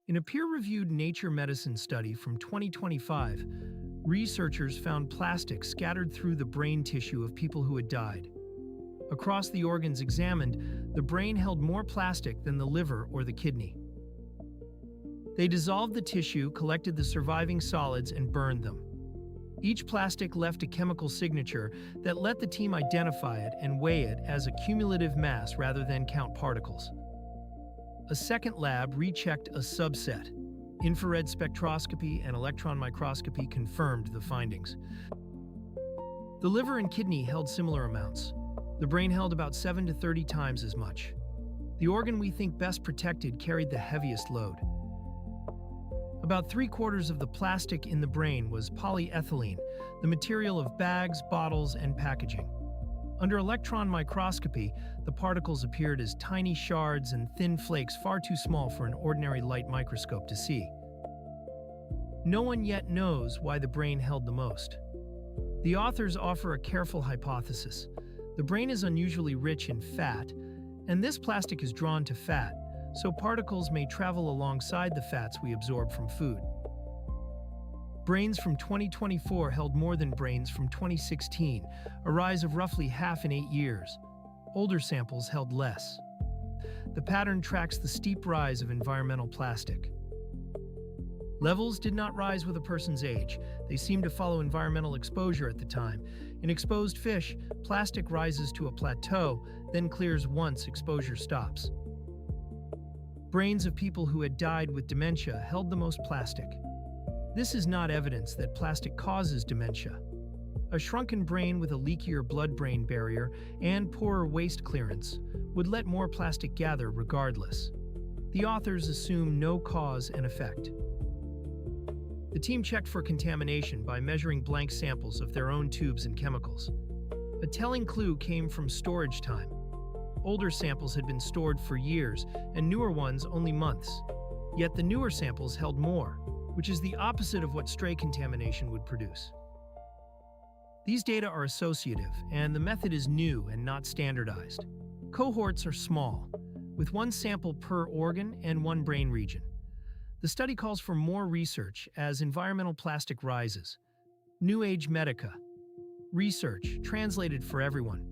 In a peer-reviewed Nature Medicine study from 2025, researchers found plastic scattered through the brain tissue of people who had died. Across the organs examined, the brain held more plastic than the liver or the kidney. They dissolved the tissue, collected the surviving solids, and burned them. Each plastic left a chemical signature that let the team identify it and weigh it as a cumulative mass rather than count particles. A second lab rechecked a subset. Infrared spectroscopy and electron microscopy confirmed the findings. The liver and kidney held similar amounts. The brain held about 7 to 30 times as much. The organ we think best protected carried the heaviest load. About 3/4 of the plastic in the brain was polyethylene, the material of bags, bottles, and packaging. Under electron microscopy, the particles appeared as tiny shards and thin flakes far too small for an ordinary light microscope to see. No one yet knows why the brain held the most. The authors offer a careful hypothesis. The brain is unusually rich in fat, and this plastic is drawn to fat, so particles may travel alongside the fats we absorb from food. Brains from 2024 held more than brains from 2016, a rise of roughly half in 8 years. Older samples held less. The pattern tracks the steep rise of environmental plastic. Levels did not rise with a person's age. They seemed to follow environmental exposure at the time. In exposed fish, plastic rises to a plateau, then clears once exposure stops. Brains of people who had died with dementia held the most plastic. This is not evidence that plastic causes dementia. A shrunken brain with a leakier blood-brain barrier and poorer waste clearance would let more plastic gather regardless. The authors assume no cause and effect. The team checked for contamination by measuring blank samples of their own tubes and chemicals. A telling clue came from storage time. Older samples had been stored for years, and newer ones only months. Yet the newer samples held more, which is the opposite of what stray contamination would produce. These data are associative, and the method is new and not standardized. Cohorts are small, with one sample per organ and one brain region. The study calls for more research as environmental plastic rises. New Age Medica. Research, translated for everyone.